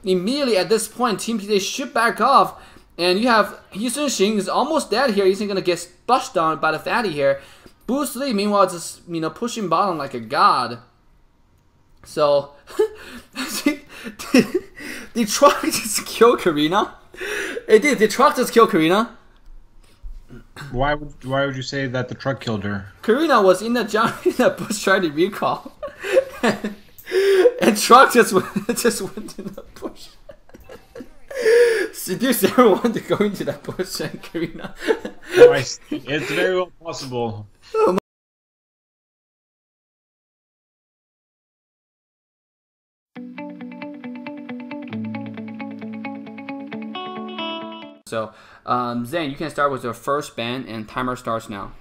immediately at this point, Team PZA should back off. And you have Houston Xing is almost dead here. He's going to get splashed on by the fatty here. Bruce Lee, meanwhile, just, you know, pushing bottom like a god. So, the truck just killed Karina. It did. The truck just killed Karina. Why would you say that the truck killed her? Karina was in the bush trying to recall, and truck just went in the bush. Seduce everyone to go into that bush, and Karina. Oh, I see. It's very well possible. So, Zane, you can start with your first ban, and timer starts now.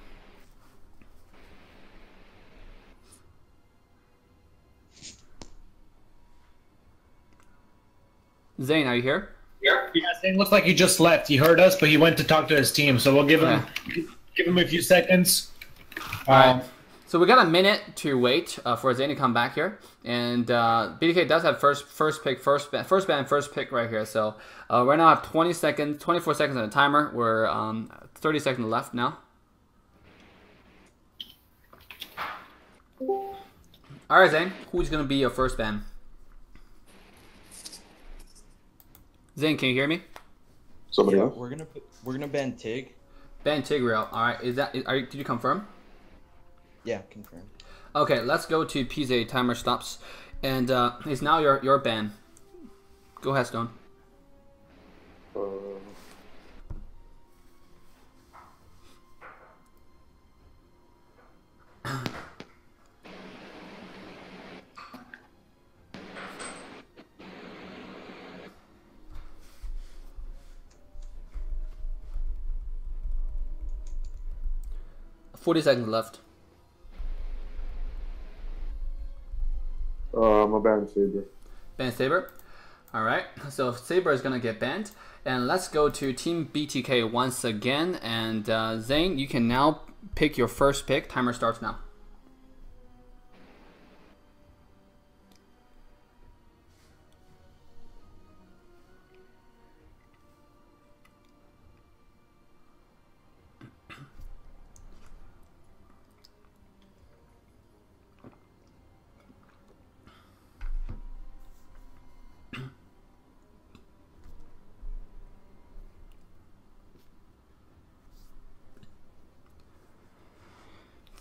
Zane, are you here? Yeah, Zane looks like he just left. He heard us, but he went to talk to his team. So we'll give him a few seconds. So we got a minute to wait for Zane to come back here, and BTK does have first pick right here. So right now I have 24 seconds on the timer. We're 30 seconds left now. All right, Zane, who's gonna be your first ban? Zane, can you hear me? Somebody Yeah, else? we're gonna ban Tig. Ban Tigreal. All right, did you confirm? Yeah, confirm. Okay, let's go to PZA. Timer stops, and it's now your ban. Go ahead, Stone. 40 seconds left. I'm a ban Saber. Ban Saber. Alright, so Saber is gonna get banned. And let's go to Team BTK once again. And Zane, you can now pick your first pick. Timer starts now.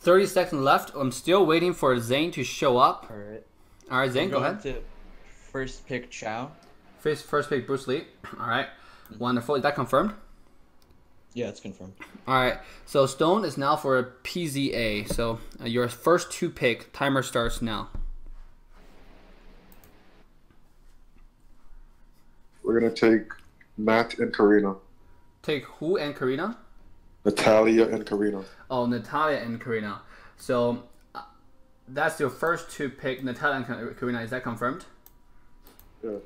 Thirty seconds left. I'm still waiting for Zane to show up. All right, Zane, go ahead. To first pick Chow. First pick Bruce Lee. All right, wonderful. Is that confirmed? Yeah, it's confirmed. All right, so Stone is now for PZA. So your first two pick. Timer starts now. We're gonna take Matt and Karina. Take who and Karina? Natalia and Karina. Oh, Natalia and Karina. So that's your first two pick, Natalia and Karina. Is that confirmed? Yeah.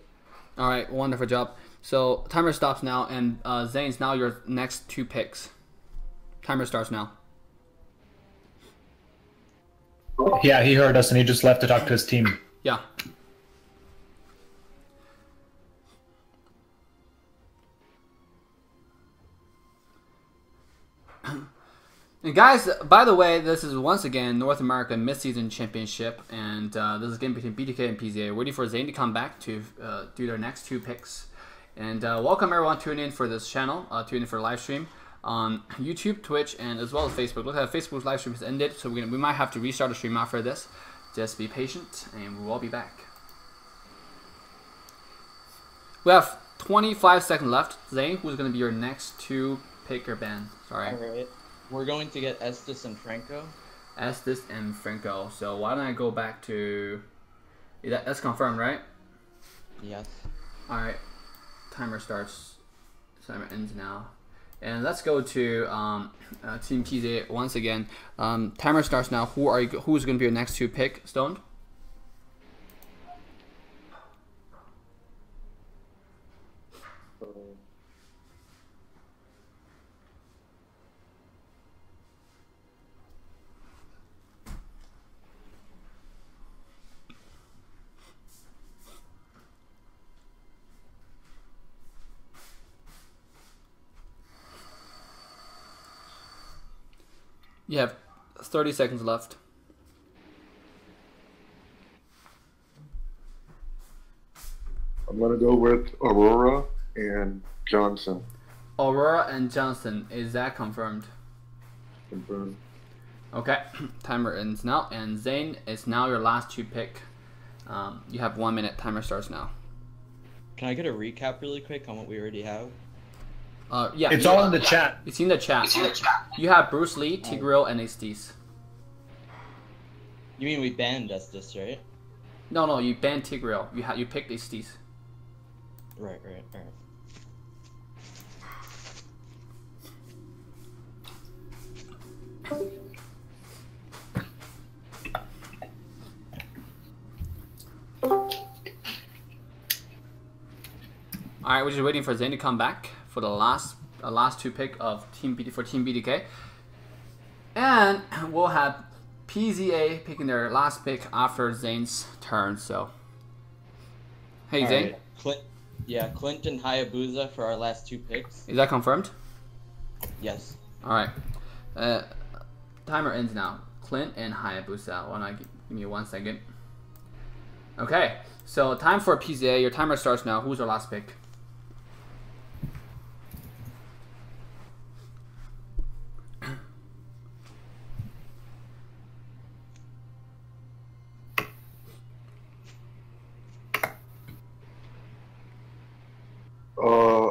All right, wonderful job. So timer stops now, and Zane's now your next two picks. Timer starts now. Yeah, he heard us and he just left to talk to his team. Yeah. And guys, by the way, this is once again North America Mid-Season Championship, and this is a game between BTK and PZA. Waiting for Zane to come back to do their next two picks. And welcome everyone tuning in for this channel, tuning in for the live stream on YouTube, Twitch, and as well as Facebook. Look at Facebook's live stream has ended, so we might have to restart the stream after this. Just be patient, and we will be back. We have 25 seconds left. Zane, who's going to be your next two pick or ban? Sorry. All right. We're going to get Estes and Franco. Estes and Franco. So why don't I go back to... That's confirmed, right? Yes. Alright. Timer starts. Timer ends now. And let's go to Team PZA once again. Timer starts now. Who's going to be your next two pick? Stoned? You have 30 seconds left. I'm gonna go with Aurora and Johnson. Aurora and Johnson, is that confirmed? Confirmed. Okay, timer ends now, and Zane, it's now your last 2 pick. You have 1 minute. Timer starts now. Can I get a recap really quick on what we already have? Yeah, It's all in the chat. It's in the chat. You have Bruce Lee, Tigreal, and Estes. You mean we banned Estes, right? No, you banned Tigreal. You picked Estes. Right. Alright, we're just waiting for Zane to come back for the last 2 pick of Team BTK. And we'll have PZA picking their last pick after Zane's turn, so. Hey, Zane. Right. Clint and Hayabusa for our last 2 picks. Is that confirmed? Yes. Alright. Timer ends now. Clint and Hayabusa. Give me 1 second. Okay, so time for PZA. Your timer starts now. Who's our last pick?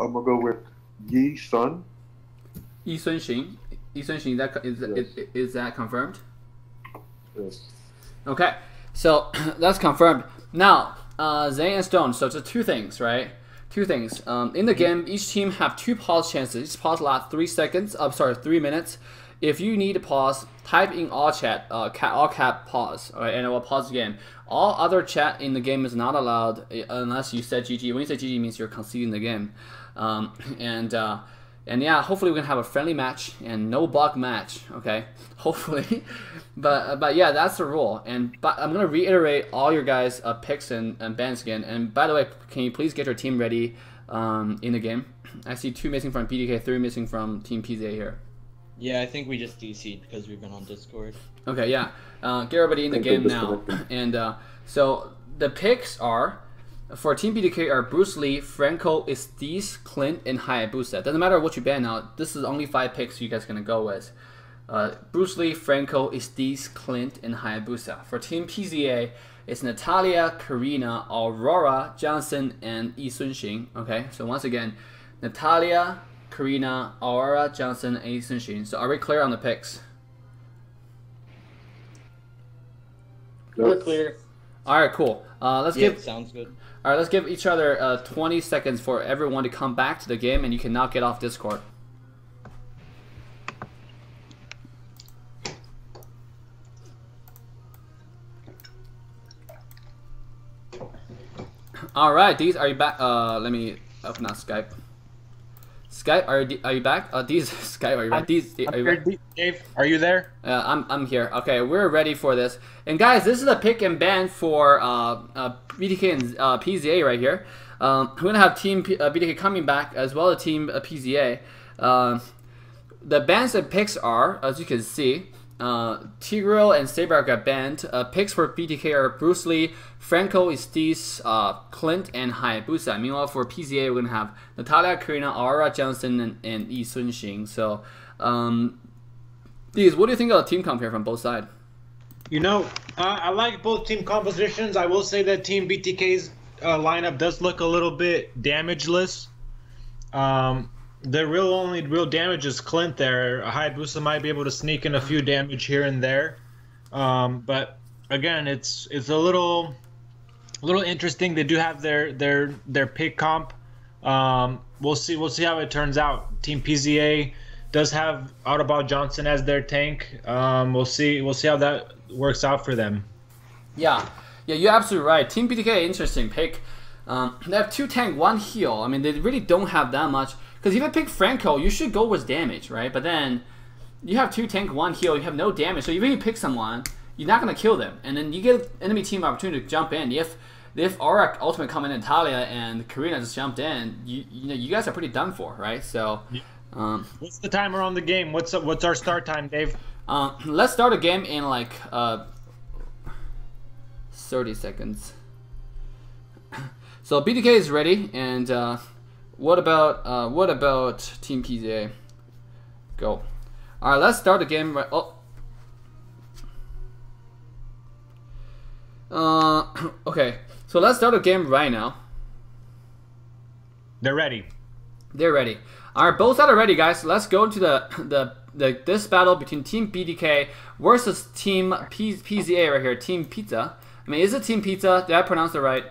I'm gonna go with Yi Sun. Yi Sun Xing. Is that confirmed? Yes. Okay, so that's confirmed. Now, Zane and Stone. So it's 2 things, right? 2 things. In the game, each team have 2 pause chances. Each pause lasts 3 seconds. 3 minutes. If you need to pause, type in all chat, all cap pause, all right, and it will pause again. All other chat in the game is not allowed unless you said GG. When you say GG, it means you're conceding the game. And yeah, hopefully we can have a friendly match and no bug match. Okay, hopefully. But yeah, that's the rule. But I'm gonna reiterate all your guys' picks and bans again. And by the way, can you please get your team ready in the game? I see 2 missing from BTK, 3 missing from Team PZA here. Yeah, I think we just DC'd because we've been on Discord. Okay, yeah. Get everybody in the game now. And so the picks are, for Team BTK, are Bruce Lee, Franco, Estes, Clint, and Hayabusa. Doesn't matter what you ban now. This is only 5 picks you guys are going to go with. Bruce Lee, Franco, Estes, Clint, and Hayabusa. For Team PZA, it's Natalia, Karina, Aurora, Johnson, and Yi Sun Xing. Okay, so once again, Natalia, Karina, Aurora, Johnson, and Yi Sun Xing. So are we clear on the picks? We're clear. All right, cool. Sounds good. All right, let's give each other 20 seconds for everyone to come back to the game, and you can now get off Discord. All right, these are you back? Let me open up Skype. Skype, are you back? Skype, are you back? Are you back? Dave, are you there? I'm here. Okay, we're ready for this. And guys, this is a pick and ban for BTK and PZA right here. We're gonna have Team BTK coming back as well as Team PZA. The bans and picks are, as you can see, Tigreal and Saber got banned. Picks for BTK are Bruce Lee, Franco, Estes, Clint, and Hayabusa. Meanwhile, for PZA, we're going to have Natalia, Karina, Aura, Johnson, and Yi Sun Xing. So, what do you think of the team comp here from both sides? You know, I like both team compositions. I will say that Team BTK's lineup does look a little bit damageless. The only real damage is Clint there. Hayabusa might be able to sneak in a few damage here and there. But again, it's a little interesting. They do have their pick comp. We'll see how it turns out. Team PZA does have Autobot Johnson as their tank. We'll see how that works out for them. Yeah, you're absolutely right. Team BTK, interesting pick. They have 2 tank, 1 heal. I mean, they really don't have that much. Because if you pick Franco, you should go with damage, right? But then you have 2 tank, 1 heal, you have no damage. So even if you pick someone, you're not going to kill them. And then you get enemy team opportunity to jump in. If Aura ultimate come in and Talia and Karina just jumped in, you guys are pretty done for, right? So what's the timer on the game? What's our start time, Dave? Let's start a game in like 30 seconds. So BTK is ready, and what about Team PZA? Go. All right, let's start the game. Okay, so let's start the game right now. They're ready. They're ready. All right, both sides are ready, guys. Let's go to this battle between Team BTK versus Team PZA right here. Team Pizza. I mean, is it Team Pizza? Did I pronounce it right?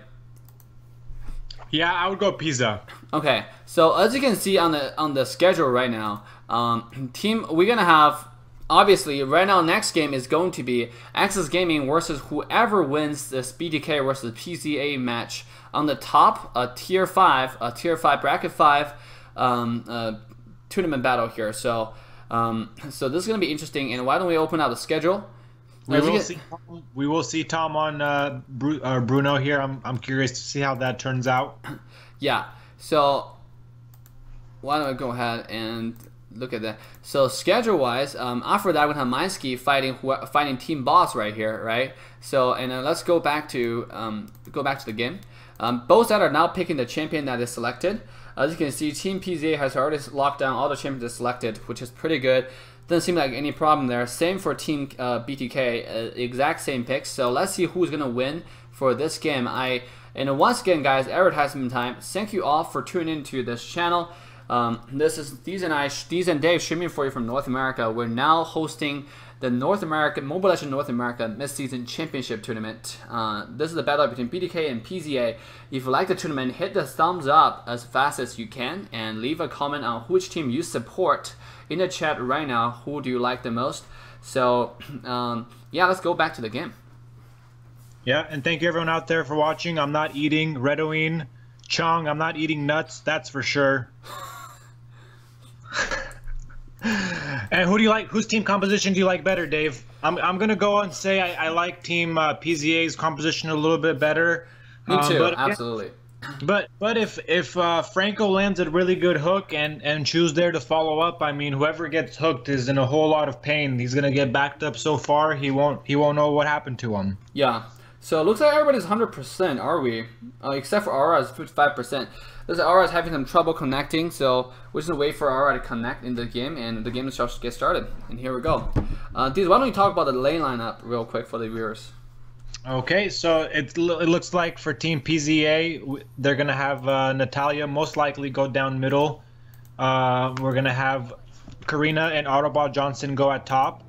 Yeah, I would go Pizza. Okay, so as you can see on the schedule right now, we're gonna have, obviously right now next game is going to be Access Gaming versus whoever wins this BTK versus PZA match on the top tier 5 bracket 5 tournament battle here. So so this is gonna be interesting. And why don't we open out the schedule? We will see Tom on Bruno here. I'm curious to see how that turns out. Yeah. So why don't I go ahead and look at that? So schedule-wise, after that, we're gonna have Minsky fighting Team Boss right here, right? So and let's go back to the game. Both sides are now picking the champion that is selected. As you can see, Team PZA has already locked down all the champions that's selected, which is pretty good. Doesn't seem like any problem there. Same for Team BTK, exact same picks. So let's see who's gonna win for this game. And once again, guys, advertisement time. Thank you all for tuning into this channel. This is Deez and Dave streaming for you from North America. We're now hosting the Mobile Legends North America Mid-Season Championship Tournament. This is the battle between BTK and PZA. If you like the tournament, hit the thumbs up as fast as you can and leave a comment on which team you support in the chat right now. Who do you like the most? So yeah, let's go back to the game. Yeah, and thank you everyone out there for watching. I'm not eating Redoween Chong. I'm not eating nuts, that's for sure. And who do you like? Whose team composition do you like better, Dave? I'm gonna go and say I like Team PZA's composition a little bit better. Me too, absolutely. But if Franco lands a really good hook and choose there to follow up, I mean, whoever gets hooked is in a whole lot of pain. He's gonna get backed up so far he won't know what happened to him. Yeah. So it looks like everybody's 100%, are we? Except for Aura is 55%. There's Aura is having some trouble connecting, so we're just gonna wait for Aura to connect in the game, and the game is just get started. And here we go. Deez, why don't you talk about the lane lineup real quick for the viewers? Okay, so it looks like for Team PZA, they're gonna have Natalia most likely go down middle. We're gonna have Karina and Autobot Johnson go at top.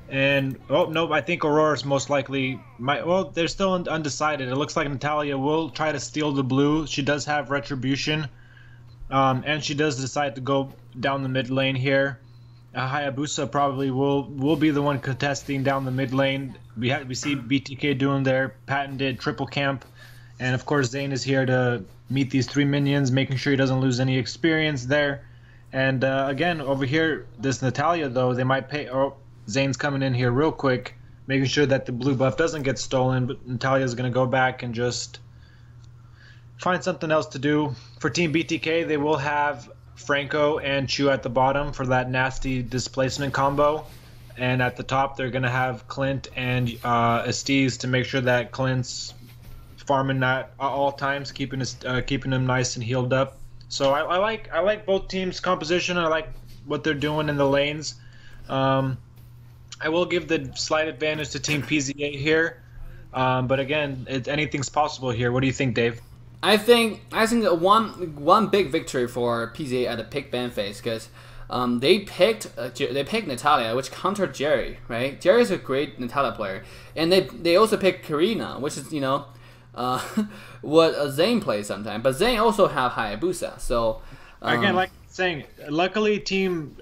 And oh no, I think Aurora's most likely well, they're still undecided. It looks like Natalia will try to steal the blue. She does have retribution, and she does decide to go down the mid lane here. Hayabusa probably will be the one contesting down the mid lane. We see BTK doing their patented triple camp, and of course Zane is here to meet these 3 minions, making sure he doesn't lose any experience there. And again, over here, this Natalia though, they might pay. Oh, Zane's coming in here real quick, making sure that the blue buff doesn't get stolen, but Natalia's going to go back and just find something else to do. For Team BTK, they will have Franco and Chu at the bottom for that nasty displacement combo. And at the top, they're going to have Clint and Estes to make sure that Clint's farming at all times, keeping him nice and healed up. So I like both teams' composition. I like what they're doing in the lanes. I will give the slight advantage to Team PZA here, but again, anything's possible here. What do you think, Dave? I think that one big victory for PZA at the pick ban phase, because they picked Natalia, which countered Jerry, right? Jerry's a great Natalia player, and they also picked Karina, which is what Zane plays sometimes, but Zane also have Hayabusa. So again, like saying, luckily Team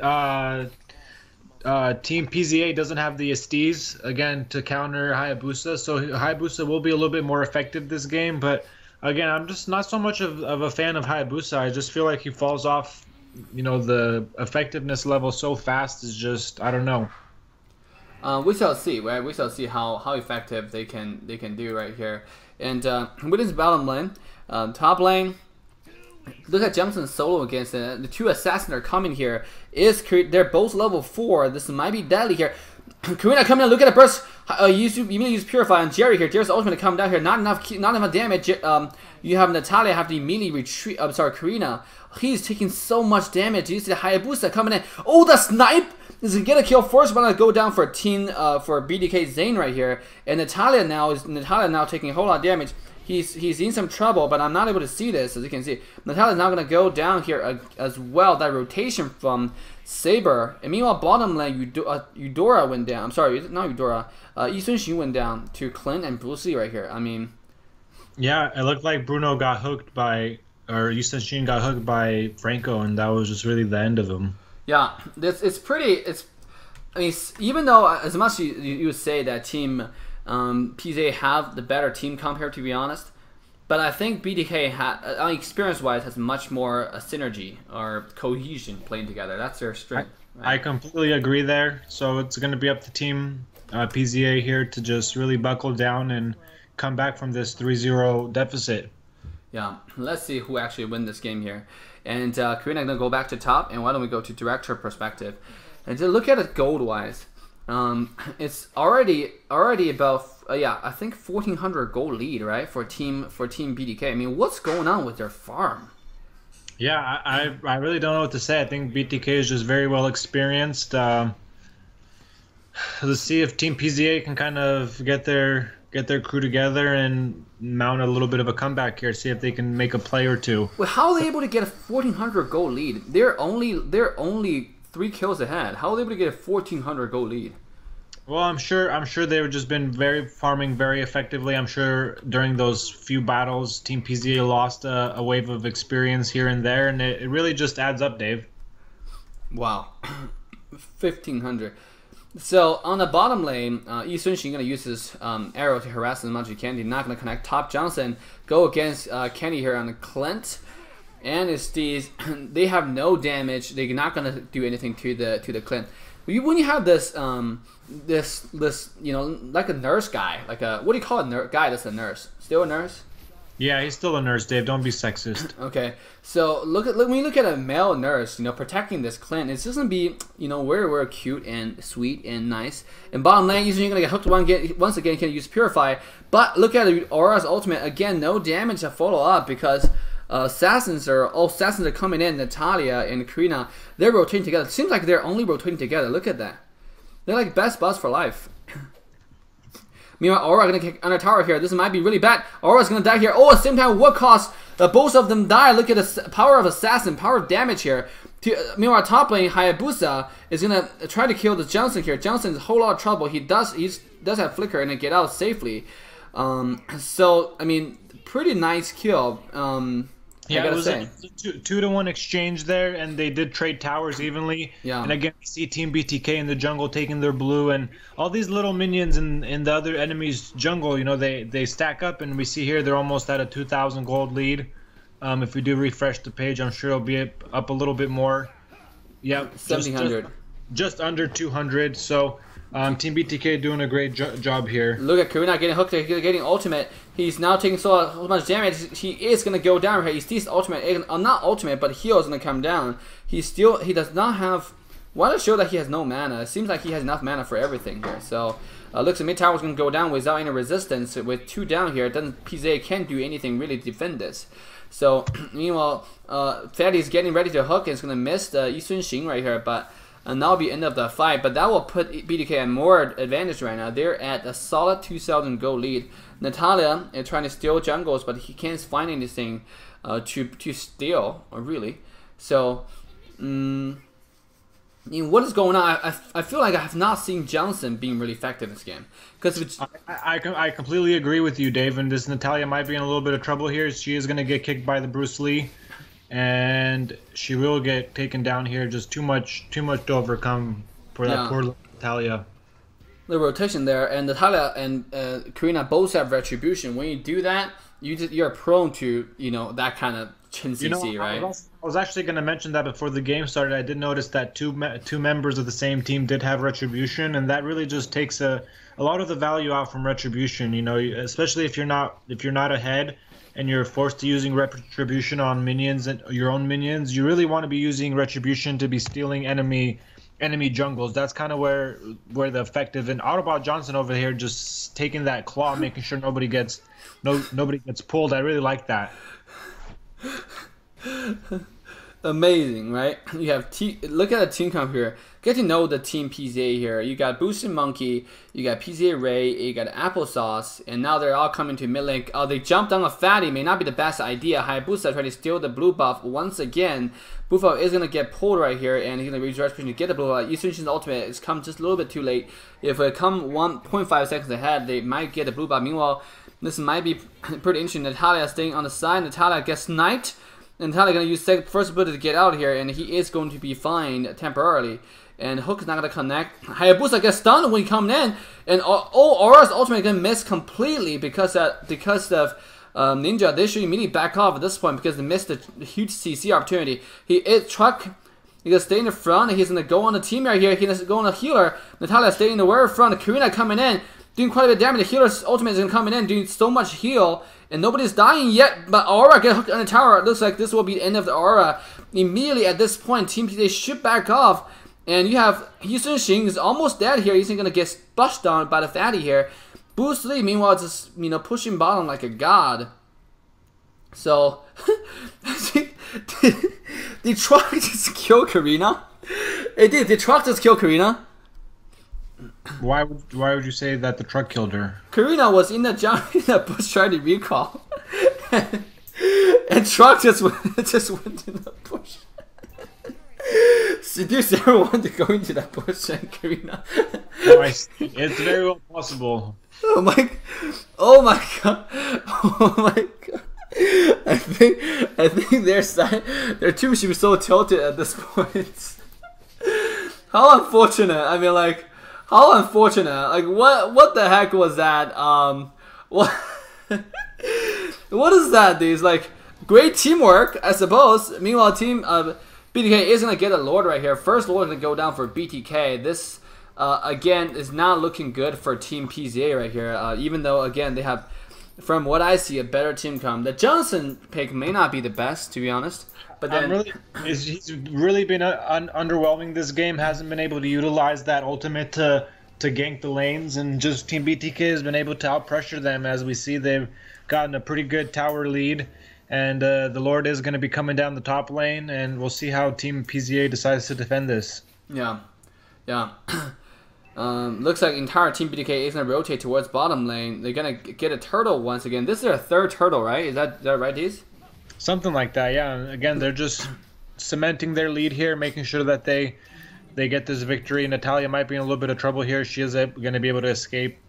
PZA doesn't have the Estes again to counter Hayabusa, so Hayabusa will be a little bit more effective this game. But again, I'm just not so much of a fan of Hayabusa. I just feel like he falls off. The effectiveness level so fast is just, I don't know. We shall see, right? We shall see how effective they can do right here. And with this bottom lane, top lane. Look at Johnson solo against the 2 assassins are coming here. They're both level 4. This might be deadly here. Karina coming in. Look at the burst. Use Purify on Jerry here. Jerry's ultimate to come down here. Not enough damage. You have Natalia have to immediately retreat. I'm sorry, Karina. He's taking so much damage. You see the Hayabusa coming in. Oh, the snipe is gonna get a kill first. But I'm gonna go down for for BTK Zane right here. And Natalia now taking a whole lot of damage. He's in some trouble, but I'm not able to see this, as you can see. Natalia's now going to go down here as well. That rotation from Saber. And meanwhile, bottom lane, Eudora went down. I'm sorry, not Eudora. Yi Sun-Shin went down to Clint and Bruce Lee right here. I mean... Yeah, it looked like Bruno got hooked by... Or Yi Sun-Shin got hooked by Franco, and that was just really the end of him. Yeah, it's pretty... I mean, even though, as much as you would say that team... PZA have the better team comp here, to be honest, but I think BTK experience-wise has much more synergy or cohesion playing together. That's their strength. I completely agree there. So it's going to be up to team PZA here to just really buckle down and come back from this 3-0 deficit. Yeah, let's see who actually win this game here. And Karina gonna go back to top, and why don't we go to director perspective and to look at it gold-wise. It's already about I think 1,400 gold lead, right, for team BTK. I mean, what's going on with their farm? Yeah, I really don't know what to say. I think BTK is just very well experienced. Let's see if team PZA can kind of get their crew together and mount a little bit of a comeback here. See if they can make a play or two. Well, how are they able to get a 1,400 gold lead? They're only 3 kills ahead. How are they able to get a 1,400 gold lead? Well, I'm sure they've just been farming very effectively. I'm sure during those few battles, Team PZA lost a wave of experience here and there, and it really just adds up, Dave. Wow, 1,500. So on the bottom lane, Yi Sun-Shin gonna use his arrow to harass as much as he can. He's not gonna connect. Top Johnson go against Kenny here on the Clint. And it's these, they have no damage. They're not gonna do anything to the Clint. When you have this like a nurse guy, like a, what do you call a guy that's a nurse? Still a nurse? Yeah, he's still a nurse, Dave. Don't be sexist. Okay, so when you look at a male nurse, protecting this Clint, it's just gonna be very cute and sweet and nice. And bottom lane, usually you're gonna get hooked once again. You can use Purify, but look at Aura's ultimate again. No damage to follow up because. Assassins are coming in. Natalia and Karina, they're rotating together. It seems like they're only rotating together. Look at that. They're like best buds for life. Meanwhile, Aura gonna kick under tower here. This might be really bad. Aura's gonna die here. Oh, at the same time, what cost? Both of them die. Look at the power of assassin, power of damage here. Meanwhile, top lane Hayabusa is gonna try to kill this Johnson here. Johnson's a whole lot of trouble. He does have flicker and get out safely. So I mean, pretty nice kill. Yeah, it was a 2-to-1 exchange there, and they did trade towers evenly. Yeah. And again, we see Team BTK in the jungle taking their blue, and all these little minions in the other enemy's jungle, they stack up, and we see here they're almost at a 2,000 gold lead. If we do refresh the page, I'm sure it'll be up a little bit more. Yeah, 1,700. Just under 200, so... Team BTK doing a great job here. Look at Karina getting hooked, getting ultimate. He's now taking so much damage. He is going to go down here. He sees ultimate, not ultimate, but heal is going to come down. He does not have... Want to show that he has no mana. It seems like he has enough mana for everything here. So, looks like mid tower is going to go down without any resistance. With 2 down here, PZA can't do anything really to defend this. So, meanwhile, Fatty's getting ready to hook and is going to miss the Yi Sun-Shin right here, but... And that'll be end of the fight, but that will put BTK at more advantage right now. They're at a solid 2,000 gold lead. Natalia is trying to steal jungles, but he can't find anything to steal, really. So, what is going on? I feel like I have not seen Johnson being really effective in this game. I completely agree with you, Dave. And this Natalia might be in a little bit of trouble here. She is going to get kicked by the Bruce Lee. And she will get taken down here. Just too much to overcome for that poor Natalia. The rotation there, and Natalia and Karina both have retribution. When you do that, you're prone to that kind of chin CC, right? I was actually going to mention that before the game started. I did notice that two members of the same team did have retribution, and that really just takes a lot of the value out from retribution. Especially if you're not ahead. And you're forced to using retribution on minions and your own minions, you really want to be using retribution to be stealing enemy enemy jungles. That's kind of where the effective and Autobot Johnson over here just taking that claw, making sure nobody gets pulled. I really like that. Amazing, right? You have look at the team comp here. Get to know the team PZA here. You got Boosted Monkey, you got PZA Ray, you got Applesauce, and now they're all coming to mid lane. They jumped on a Fatty, may not be the best idea. Hayabusa trying to steal the blue buff once again. Blue buff is going to get pulled right here, and he's going to redirect to get the blue buff. Yusunshin's ultimate has come just a little bit too late. If it come 1.5 seconds ahead, they might get the blue buff. Meanwhile, this might be pretty interesting. Natalia staying on the side. Natalia gets sniped. Natalia going to use first ability to get out of here, and he is going to be fined temporarily. And Hook is not going to connect. Hayabusa gets stunned when he comes in, and Aura's ultimate going to miss completely because of Ninja. They should immediately back off at this point because they missed a huge CC opportunity. He's going to stay in the front, and he's going to go on the team right here. He's going to go on the healer. Natalia staying in the very front. Karina coming in, doing quite a bit of damage. The healer's ultimate is going to come in, doing so much heal. And nobody's dying yet, but Aura get hooked on the tower. It looks like this will be the end of the Aura. Immediately at this point, Team PZA should back off. And you have Yusunshin is almost dead here. He's going to get splashed down by the Fatty here. Boost Lee, meanwhile, just pushing bottom like a god. So, the truck just killed Karina. It did. The truck just killed Karina. Why would you say that the truck killed her? Karina was in the bush trying to recall, and truck just went in the bush. Seduce everyone to go into that bush, and Karina. No, it's very well possible. Oh my god! I think their team should be so tilted at this point. How unfortunate! I mean, like. How unfortunate! Like what the heck was that? What is that? These like great teamwork, I suppose. Meanwhile, team BTK is gonna get a Lord right here. First Lord gonna go down for BTK. This again is not looking good for Team PZA right here. Even though again they have, from what I see, a better team come. The Johnson pick may not be the best, to be honest. But then he's really been underwhelming this game. Hasn't been able to utilize that ultimate to gank the lanes, and just Team BTK has been able to outpressure them. As we see, they've gotten a pretty good tower lead, and the Lord is going to be coming down the top lane, and we'll see how Team PZA decides to defend this. Yeah. Looks like entire Team BTK is going to rotate towards bottom lane. They're going to get a turtle once again. This is their third turtle, right? Is that right, Deez? Something like that, yeah. Again, they're just cementing their lead here, making sure that they get this victory. Natalia might be in a little bit of trouble here. She is going to be able to escape.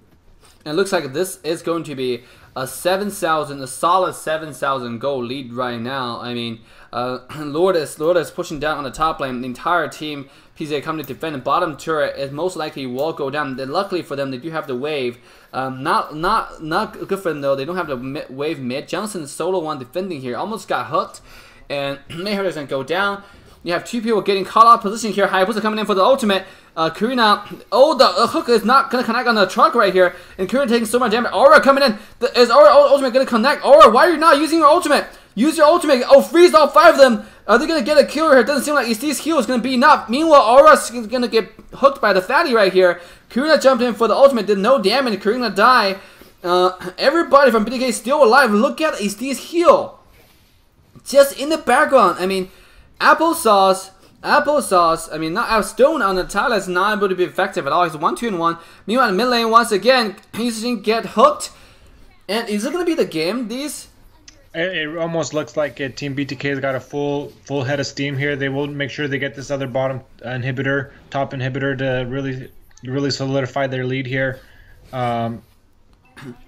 And it looks like this is going to be a solid 7,000 goal lead right now. I mean, Lord is pushing down on the top lane. The entire team PZA coming to defend. The bottom turret is most likely will go down. Then luckily for them, they do have the wave. Not good for them though. They don't have the wave mid. Johnson solo one defending here. Almost got hooked, and Mayher doesn't go down. You have two people getting caught out position here. Hayabusa coming in for the ultimate. Karina, the hook is not going to connect on the truck right here. And Karina taking so much damage. Aura coming in. Is Aura ultimate going to connect? Aura, why are you not using your ultimate? Use your ultimate. Oh, freeze all 5 of them. Are they going to get a kill here? It doesn't seem like these heal is going to be enough. Meanwhile, Aura's going to get hooked by the Fatty right here. Karina jumped in for the ultimate. Did no damage. Karina die. Everybody from BTK is still alive. Look at Estes heal. Just in the background. I mean, Applesauce, I mean, not Stone on Natalia is not able to be effective at all. He's 1-2-1. Meanwhile, in mid lane, once again, he's going to get hooked. And is it going to be the game, these? It almost looks like Team BTK has got a full head of steam here. They will make sure they get this other top inhibitor to really solidify their lead here.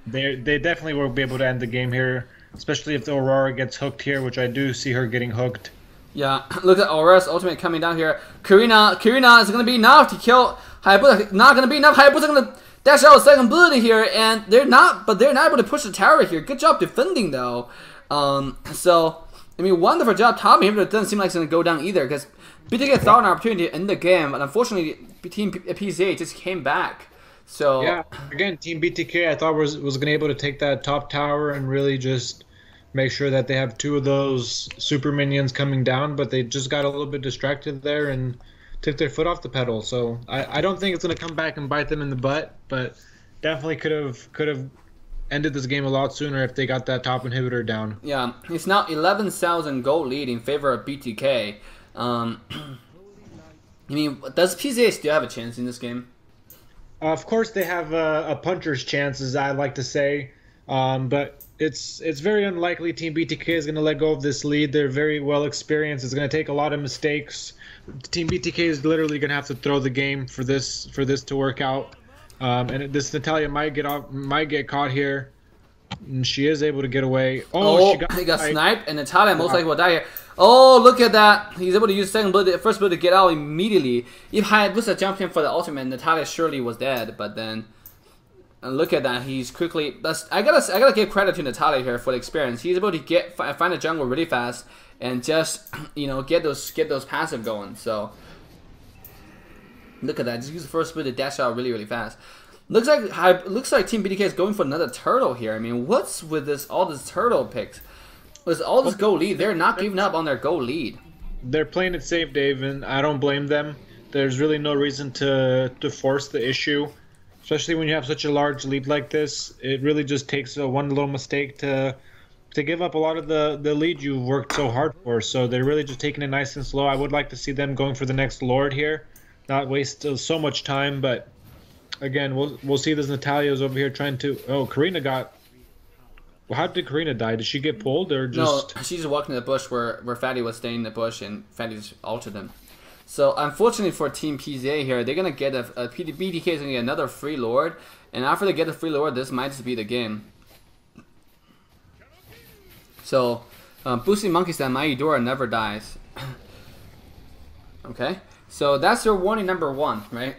They definitely will be able to end the game here, especially if the Aurora gets hooked here, which I do see her getting hooked. Yeah, look at Aurora's ultimate coming down here. Karina is going to be enough to kill Hayabusa. Not going to be enough. Hayabusa going to dash out a second ability here, and they're not able to push the tower here. Good job defending though. So I mean, wonderful job top inhibitor. It doesn't seem like it's going to go down either because BTK thought an opportunity to end the game, but unfortunately, Team PZA just came back. So yeah, again, Team BTK I thought was going to be able to take that top tower and really just make sure that they have 2 of those super minions coming down, but they just got a little bit distracted there and took their foot off the pedal. So I don't think it's going to come back and bite them in the butt, but definitely could have ended this game a lot sooner if they got that top inhibitor down. Yeah, it's now 11,000 gold lead in favor of BTK. I mean, does PZA still have a chance in this game? Of course, they have a puncher's chance, as I like to say, but it's very unlikely Team BTK is going to let go of this lead. They're very well experienced. It's going to take a lot of mistakes. Team BTK is literally going to have to throw the game for this to work out. And this Natalia might get caught here. And she is able to get away. Oh, he got sniped, and Natalia most likely will die here. Oh, look at that! He's able to use second ability, first ability to get out immediately. If Hayabusa jumped in for the ultimate, Natalia surely was dead. But then, and look at that, he's quickly. I gotta give credit to Natalia here for the experience. He's able to find a jungle really fast and just get those passive going. So look at that, just use the first ability to dash out really fast. Looks like Team BTK is going for another turtle here. I mean, what's with all this turtle picks? With all this goal lead, they're not giving up on their goal lead. They're playing it safe, Dave, and I don't blame them. There's really no reason to force the issue, especially when you have such a large lead like this. It really just takes one little mistake to give up a lot of the lead you've worked so hard for. So they're really just taking it nice and slow. I would like to see them going for the next Lord here, not waste so much time, but again, we'll see this Natalia's over here trying to... Oh, Karina got... Well, how did Karina die? Did she get pulled or just... No, she just walked in the bush where Fatty was staying in the bush, and Fatty just ulted him. So, unfortunately for Team PZA here, they're going to get BTK is going to get another free Lord, and after they get the free Lord, this might just be the game. So, Boosting Monkey said, my Eudora never dies. Okay, so that's your warning number 1, right?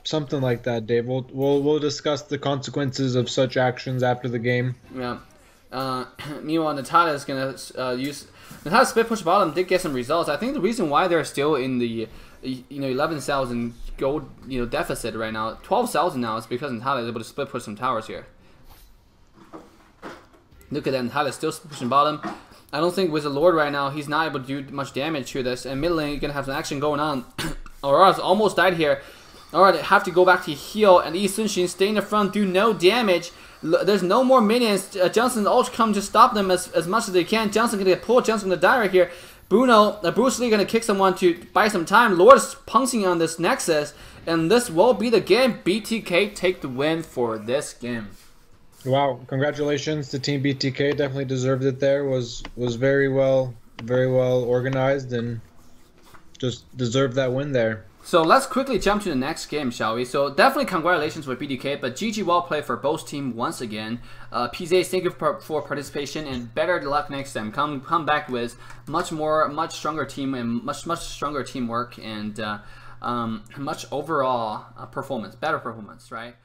Something like that, Dave. We'll discuss the consequences of such actions after the game. Yeah. Meanwhile, Natalia is gonna use Natalia's split push bottom. Did get some results. I think the reason why they're still in the 11,000 gold deficit right now, 12,000 now, is because Natalia is able to split push some towers here. Look at that, Natalia's still pushing bottom. I don't think with the Lord right now, he's not able to do much damage to this. And mid lane, you're gonna have some action going on. Aurora's almost died here. Alright, have to go back to heal, and Yi Sun-shin stay in the front, do no damage. There's no more minions. Johnson ult come to stop them as much as they can. Johnson gonna get pulled. Johnson gonna die right here. Bruce Lee gonna kick someone to buy some time. Lord is punching on this Nexus, and this will be the game. BTK take the win for this game. Wow! Congratulations to Team BTK. Definitely deserved it. There was very well organized, and just deserved that win there. So let's quickly jump to the next game, shall we? So definitely congratulations with BTK, but GG well played for both teams once again. PZA, thank you for participation, and better luck next time. Come back with much stronger team and much stronger teamwork and much overall performance, better performance, right?